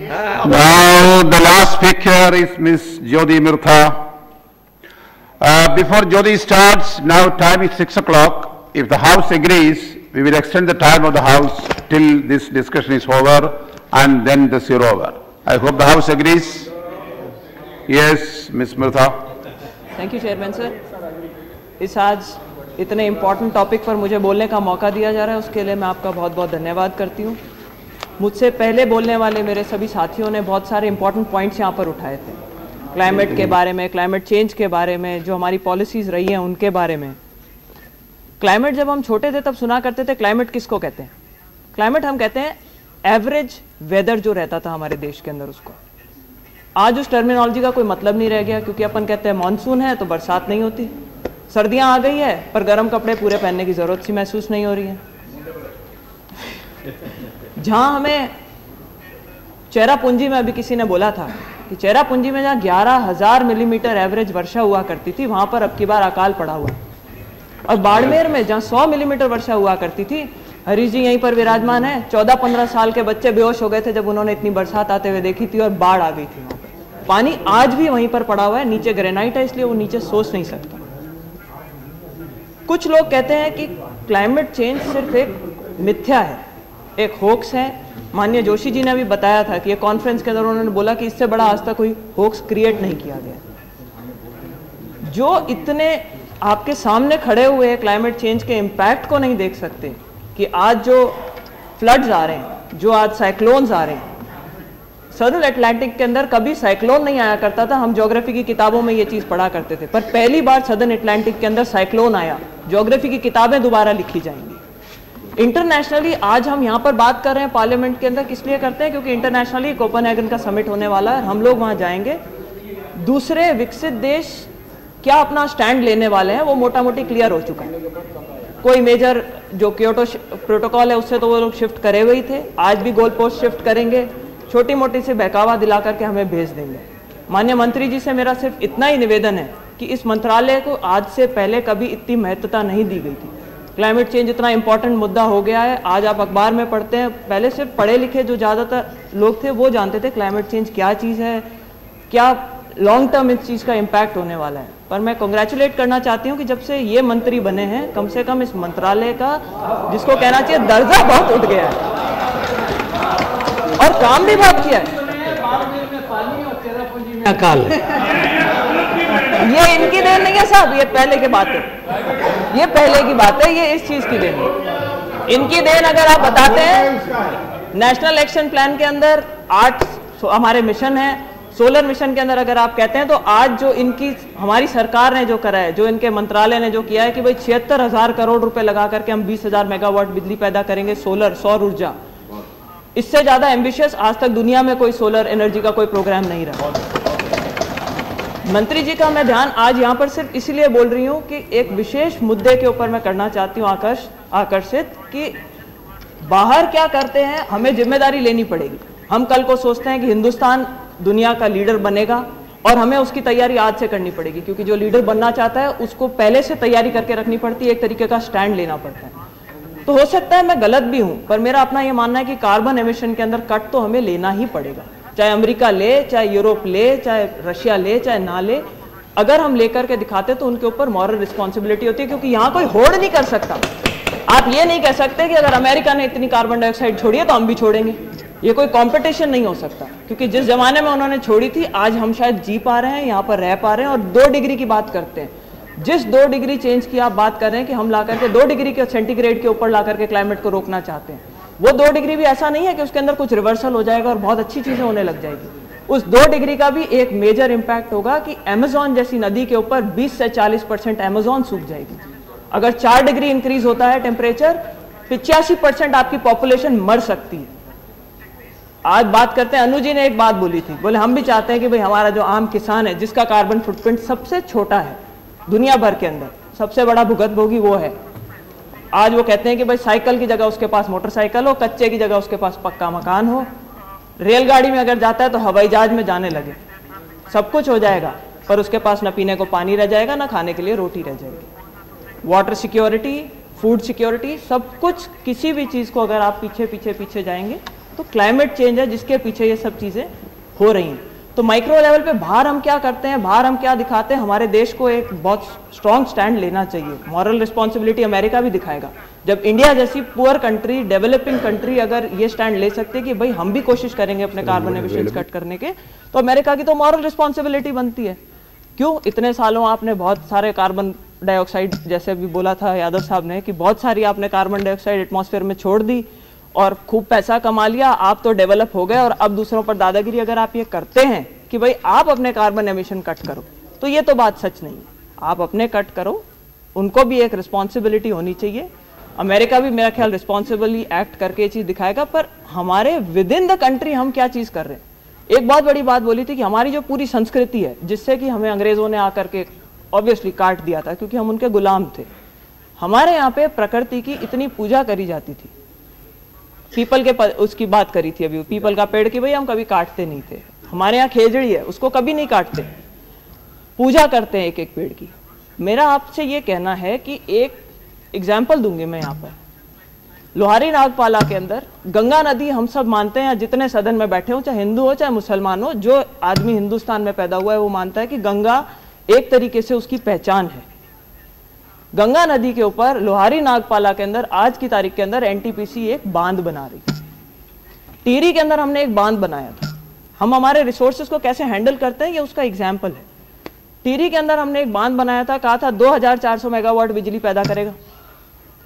Now the last speaker is Ms. Jyoti Mirtha. Before Jyoti starts, now time is 6 o'clock. If the House agrees, we will extend the time of the House till this discussion is over and then this is over. I hope the House agrees. Yes, Ms. Mirtha. Thank you, Chairman sir. इस आज इतने important topic पर मुझे बोलने का मौका दिया जा रहा है, उसके लिए मैं आपका बहुत बहुत धन्यवाद करती हूँ। मुझसे पहले बोलने वाले मेरे सभी साथियों ने बहुत सारे इम्पोर्टेंट पॉइंट्स यहाँ पर उठाए थे, क्लाइमेट के बारे में, क्लाइमेट चेंज के बारे में, जो हमारी पॉलिसीज़ रही हैं उनके बारे में। क्लाइमेट जब हम छोटे थे तब सुना करते थे, क्लाइमेट किसको कहते हैं? क्लाइमेट हम कहते हैं एवरेज वेदर जो रहता था हमारे देश के अंदर, उसको। आज उस टर्मिनोलॉजी का कोई मतलब नहीं रह गया, क्योंकि अपन कहते हैं मानसून है तो बरसात नहीं होती, सर्दियां आ गई है पर गर्म कपड़े पूरे पहनने की जरूरत सी महसूस नहीं हो रही है। जहां हमें चेरापूंजी में अभी किसी ने बोला था कि चेरापूंजी में जहां 11,000 मिलीमीटर एवरेज वर्षा हुआ करती थी, वहां पर अब की बार अकाल पड़ा हुआ। और बाड़मेर में जहां 100 मिलीमीटर वर्षा हुआ करती थी, हरीश जी यहीं पर विराजमान है, 14-15 साल के बच्चे बेहोश हो गए थे जब उन्होंने इतनी बरसात आते हुए देखी थी और बाढ़ आ गई थी। पानी आज भी वहीं पर पड़ा हुआ है, नीचे ग्रेनाइट है इसलिए वो नीचे सोच नहीं सकता। कुछ लोग कहते हैं कि क्लाइमेट चेंज सिर्फ एक मिथ्या है, एक होक्स है। माननीय जोशी जी ने अभी बताया था कि ये कॉन्फ्रेंस के अंदर उन्होंने बोला कि इससे बड़ा आज तक कोई होक्स क्रिएट नहीं किया गया। जो इतने आपके सामने खड़े हुए क्लाइमेट चेंज के इम्पैक्ट को नहीं देख सकते कि आज जो फ्लड्स आ रहे हैं, जो आज साइक्लोन्स आ रहे हैं, सदर्न अटलांटिक के अंदर कभी साइक्लोन नहीं आया करता था। हम ज्योग्राफी की किताबों में ये चीज पढ़ा करते थे, पर पहली बार सदर्न अटलांटिक के अंदर साइक्लोन आया। ज्योग्राफी की किताबें दोबारा लिखी जाएंगी। इंटरनेशनली आज हम यहाँ पर बात कर रहे हैं पार्लियामेंट के अंदर, किस लिए करते हैं? क्योंकि इंटरनेशनली कोपेनहेगन का समिट होने वाला है, हम लोग वहाँ जाएंगे। दूसरे विकसित देश क्या अपना स्टैंड लेने वाले हैं वो मोटा मोटी क्लियर हो चुका है। कोई मेजर जो क्योटो प्रोटोकॉल है उससे तो वो लोग शिफ्ट करे हुए ही थे, आज भी गोल पोस्ट शिफ्ट करेंगे, छोटी मोटी से बहकावा दिला करके हमें भेज देंगे। माननीय मंत्री जी से मेरा सिर्फ इतना ही निवेदन है कि इस मंत्रालय को आज से पहले कभी इतनी महत्वता नहीं दी गई थी। क्लाइमेट चेंज इतना इंपॉर्टेंट मुद्दा हो गया है, आज आप अखबार में पढ़ते हैं, पहले सिर्फ पढ़े लिखे जो ज़्यादातर लोग थे वो जानते थे क्लाइमेट चेंज क्या चीज़ है, क्या लॉन्ग टर्म इस चीज़ का इम्पैक्ट होने वाला है। पर मैं कॉन्ग्रेचुलेट करना चाहती हूँ कि जब से ये मंत्री बने हैं, कम से कम इस मंत्रालय का, जिसको कहना चाहिए दर्जा, बहुत उठ गया है और काम भी बहुत किया है। अकाल ये इनकी देन नहीं है साहब, ये पहले की बात है, ये पहले की बात है, ये इस चीज की देन है। इनकी देन अगर आप बताते हैं, नेशनल एक्शन प्लान के अंदर 8 हमारे मिशन है, सोलर मिशन के अंदर अगर आप कहते हैं तो आज जो इनकी हमारी सरकार ने जो करा है, जो इनके मंत्रालय ने जो किया है कि भाई 76,000 करोड़ रुपए लगा करके हम 20,000 मेगावाट बिजली पैदा करेंगे, सोलर, सौर ऊर्जा। इससे ज्यादा एम्बिशियस आज तक दुनिया में कोई सोलर एनर्जी का कोई प्रोग्राम नहीं रहा। मंत्री जी का मैं ध्यान आज यहाँ पर सिर्फ इसलिए बोल रही हूँ कि एक विशेष मुद्दे के ऊपर मैं करना चाहती हूँ आकर्षित, कि बाहर क्या करते हैं हमें जिम्मेदारी लेनी पड़ेगी। हम कल को सोचते हैं कि हिंदुस्तान दुनिया का लीडर बनेगा और हमें उसकी तैयारी आज से करनी पड़ेगी, क्योंकि जो लीडर बनना चाहता है उसको पहले से तैयारी करके रखनी पड़ती है, एक तरीके का स्टैंड लेना पड़ता है। तो हो सकता है मैं गलत भी हूं, पर मेरा अपना ये मानना है कि कार्बन एमिशन के अंदर कट तो हमें लेना ही पड़ेगा, चाहे अमेरिका ले, चाहे यूरोप ले, चाहे रशिया ले, चाहे ना ले। अगर हम लेकर के दिखाते तो उनके ऊपर मॉरल रिस्पॉन्सिबिलिटी होती है, क्योंकि यहाँ कोई होड़ नहीं कर सकता। आप ये नहीं कह सकते कि अगर अमेरिका ने इतनी कार्बन डाइऑक्साइड छोड़ी है तो हम भी छोड़ेंगे, ये कोई कंपटीशन नहीं हो सकता। क्योंकि जिस जमाने में उन्होंने छोड़ी थी, आज हम शायद जी पा रहे हैं, यहाँ पर रह पा रहे हैं और 2 डिग्री की बात करते हैं। जिस 2 डिग्री चेंज की आप बात कर रहे हैं कि हम ला करके 2 डिग्री के सेंटीग्रेड के ऊपर ला करके क्लाइमेट को रोकना चाहते हैं, वो 2 डिग्री भी ऐसा नहीं है कि उसके अंदर कुछ रिवर्सल हो जाएगा और बहुत अच्छी चीजें होने लग जाएगी। उस 2 डिग्री का भी एक मेजर इंपैक्ट होगा कि अमेज़न जैसी नदी के ऊपर 20 से 40% अमेज़न सूख जाएगी। अगर 4 डिग्री इंक्रीज होता है टेम्परेचर, 85% आपकी पॉपुलेशन मर सकती है। आज बात करते हैं, अनुजी ने एक बात बोली थी, बोले हम भी चाहते हैं कि भाई हमारा जो आम किसान है, जिसका कार्बन फुटप्रिंट सबसे छोटा है दुनिया भर के अंदर, सबसे बड़ा भुगतभोगी वो है। आज वो कहते हैं कि भाई साइकिल की जगह उसके पास मोटरसाइकिल हो, कच्चे की जगह उसके पास पक्का मकान हो, रेलगाड़ी में अगर जाता है तो हवाई जहाज में जाने लगे, सब कुछ हो जाएगा, पर उसके पास ना पीने को पानी रह जाएगा, ना खाने के लिए रोटी रह जाएगी। वाटर सिक्योरिटी, फूड सिक्योरिटी, सब कुछ, किसी भी चीज को अगर आप पीछे पीछे पीछे जाएंगे तो क्लाइमेट चेंज है जिसके पीछे ये सब चीजें हो रही हैं। तो माइक्रो लेवल पे बाहर हम क्या करते हैं, बाहर हम क्या दिखाते हैं, हमारे देश को एक बहुत स्ट्रॉन्ग स्टैंड लेना चाहिए। मॉरल रिस्पॉन्सिबिलिटी अमेरिका भी दिखाएगा। जब इंडिया जैसी पुअर कंट्री, डेवलपिंग कंट्री अगर ये स्टैंड ले सकते हैं कि भाई हम भी कोशिश करेंगे अपने कार्बन एमिशंस कट करने के, तो अमेरिका की तो मॉरल रिस्पॉन्सिबिलिटी बनती है। क्यों इतने सालों आपने बहुत सारे कार्बन डाइऑक्साइड, जैसे अभी बोला था यादव साहब ने कि बहुत सारी आपने कार्बन डाइऑक्साइड एटमॉस्फेयर में छोड़ दी और खूब पैसा कमा लिया, आप तो डेवलप हो गए और अब दूसरों पर दादागिरी अगर आप ये करते हैं कि भाई आप अपने कार्बन एमिशन कट करो, तो ये तो बात सच नहीं है। आप अपने कट करो, उनको भी एक रिस्पॉन्सिबिलिटी होनी चाहिए। अमेरिका भी मेरा ख्याल रिस्पॉन्सिबली एक्ट करके ये चीज दिखाएगा, पर हमारे विद इन द कंट्री हम क्या चीज कर रहे हैं। एक बहुत बड़ी बात बोली थी कि हमारी जो पूरी संस्कृति है, जिससे कि हमें अंग्रेजों ने आकर के ऑब्वियसली काट दिया था क्योंकि हम उनके गुलाम थे। हमारे यहाँ पे प्रकृति की इतनी पूजा करी जाती थी, पीपल के उसकी बात करी थी अभी, पीपल का पेड़ की भाई हम कभी काटते नहीं थे। हमारे यहाँ खेजड़ी है, उसको कभी नहीं काटते, पूजा करते हैं एक एक पेड़ की। मेरा आपसे ये कहना है कि एक एग्जाम्पल दूंगी मैं यहाँ पर, लोहारी नागपाला के अंदर गंगा नदी, हम सब मानते हैं, जितने सदन में बैठे हो, चाहे हिंदू हो चाहे मुसलमान हो, जो आदमी हिंदुस्तान में पैदा हुआ है वो मानता है कि गंगा एक तरीके से उसकी पहचान है। गंगा नदी के ऊपर लोहारी नागपाला के अंदर आज की तारीख के अंदर एनटीपीसी एक बांध बना रही है। टिहरी के अंदर हमने एक बांध बनाया था। हम हमारे रिसोर्सेज को कैसे हैंडल करते हैं ये उसका एग्जाम्पल है। टिहरी के अंदर हमने एक बांध बनाया था, कहा था 2400 मेगावाट बिजली पैदा करेगा,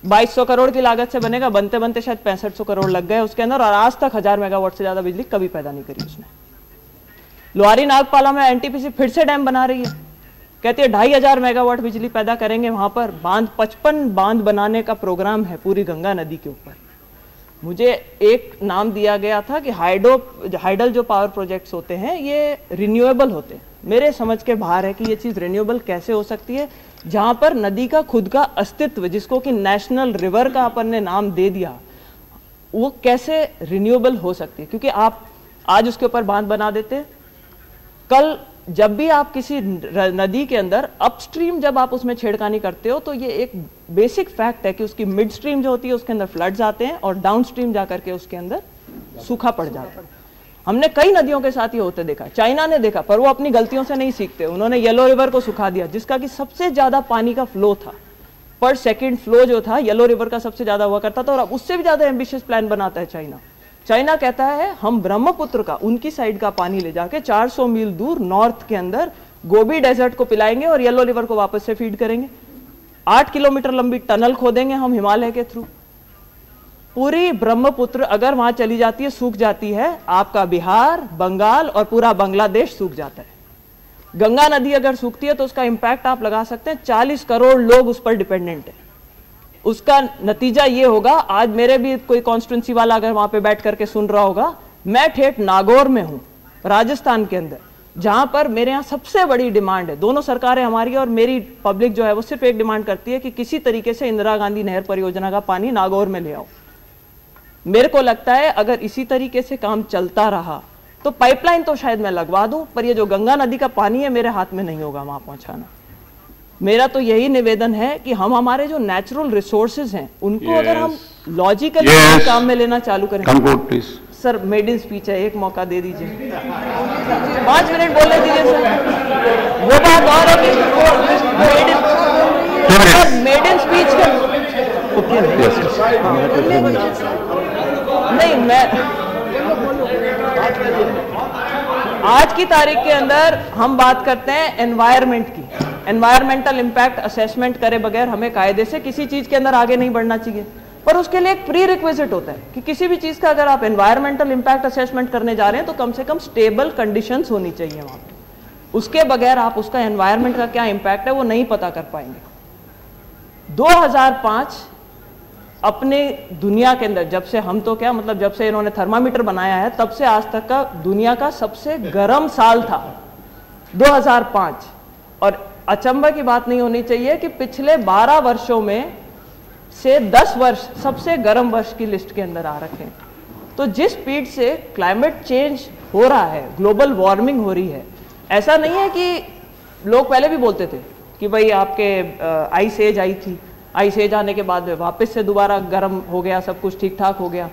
2200 करोड़ की लागत से बनेगा, बनते बनते शायद 6500 करोड़ लग गए उसके अंदर, और आज तक 1000 मेगावाट से ज्यादा बिजली कभी पैदा नहीं करी उसने। लोहारी नागपाला में एनटीपीसी फिर से डैम बना रही है, कहती है 2500 मेगावाट बिजली पैदा करेंगे वहां पर। बांध 55 बांध बनाने का प्रोग्राम है पूरी गंगा नदी के ऊपर। मुझे एक नाम दिया गया था कि हाइडल जो पावर प्रोजेक्ट्स होते हैं ये रिन्यूएबल होते हैं। मेरे समझ के बाहर है कि ये चीज रिन्यूएबल कैसे हो सकती है, जहां पर नदी का खुद का अस्तित्व, जिसको कि नेशनल रिवर का अपन ने नाम दे दिया, वो कैसे रिन्यूएबल हो सकती है। क्योंकि आप आज उसके ऊपर बांध बना देते, कल जब भी आप किसी नदी के अंदर अपस्ट्रीम जब आप उसमें छेड़खानी करते हो, तो ये एक बेसिक फैक्ट है कि उसकी मिड स्ट्रीम जो होती है उसके अंदर फ्लड्स आते हैं और डाउन स्ट्रीम जाकर के उसके अंदर सूखा पड़ जाता है। हमने कई नदियों के साथ ये होते देखा, चाइना ने देखा, पर वो अपनी गलतियों से नहीं सीखते। उन्होंने येलो रिवर को सुखा दिया, जिसका कि सबसे ज्यादा पानी का फ्लो था, पर सेकेंड फ्लो जो था येलो रिवर का सबसे ज्यादा हुआ करता था, और अब उससे भी ज्यादा एम्बिशियस प्लान बनाता है चाइना। चाइना कहता है हम ब्रह्मपुत्र का, उनकी साइड का पानी ले जाके 400 मील दूर नॉर्थ के अंदर गोबी डेजर्ट को पिलाएंगे और येलो रिवर को वापस से फीड करेंगे। 8 किलोमीटर लंबी टनल खोदेंगे हम हिमालय के थ्रू। पूरी ब्रह्मपुत्र अगर वहां चली जाती है, सूख जाती है, आपका बिहार, बंगाल और पूरा बांग्लादेश सूख जाता है। गंगा नदी अगर सूखती है तो उसका इंपैक्ट आप लगा सकते हैं, 40 करोड़ लोग उस पर डिपेंडेंट है। उसका नतीजा ये होगा, आज मेरे भी कोई कॉन्स्टिट्यूंसी वाला अगर वहां पे बैठ करके सुन रहा होगा, मैं ठेठ नागौर में हूं राजस्थान के अंदर, जहां पर मेरे यहाँ सबसे बड़ी डिमांड है। दोनों सरकारें हमारी और मेरी पब्लिक जो है वो सिर्फ एक डिमांड करती है कि किसी तरीके से इंदिरा गांधी नहर परियोजना का पानी नागौर में ले आओ। मेरे को लगता है अगर इसी तरीके से काम चलता रहा तो पाइपलाइन तो शायद मैं लगवा दूं, पर ये जो गंगा नदी का पानी है मेरे हाथ में नहीं होगा वहां पहुंचाना। मेरा तो यही निवेदन है कि हम हमारे जो नेचुरल रिसोर्सेज हैं उनको अगर हम लॉजिकली काम में लेना चालू करें। सर मेड इन स्पीच है, एक मौका दे दीजिए, 5 मिनट बोलने दीजिए सर। वो बात और है कि मेड इन स्पीच का नहीं, मैं आज की तारीख के अंदर हम बात करते हैं एनवायरमेंट की। एनवायरमेंटल इंपैक्ट असेसमेंट करे बगैर हमें कायदे से किसी चीज के अंदर आगे नहीं बढ़ना चाहिए, पर उसके लिए एक प्री रिक्विजिट होता है कि किसी भी चीज का अगर आप एनवायरमेंटल इंपैक्ट असेसमेंट करने जा रहे हैं तो कम से कम स्टेबल कंडीशंस होनी चाहिए वहां पे। उसके बगैर आप उसका एनवायरमेंट का क्या इंपैक्ट है वो नहीं पता कर पाएंगे। 2005 अपने दुनिया के अंदर, जब से हम तो क्या मतलब जब से इन्होंने थर्मामीटर बनाया है तब से आज तक का दुनिया का सबसे गर्म साल था 2005। और अचंभा की बात नहीं होनी चाहिए कि पिछले 12 वर्षों में से 10 वर्ष सबसे गर्म वर्ष की लिस्ट के अंदर आ रखे हैं। तो जिस स्पीड से क्लाइमेट चेंज हो रहा है, ग्लोबल वार्मिंग हो रही है, ऐसा नहीं है कि लोग पहले भी बोलते थे कि भाई आपके आइस एज आई थी, आइस एज आने के बाद वापस से दोबारा गर्म हो गया, सब कुछ ठीक ठाक हो गया।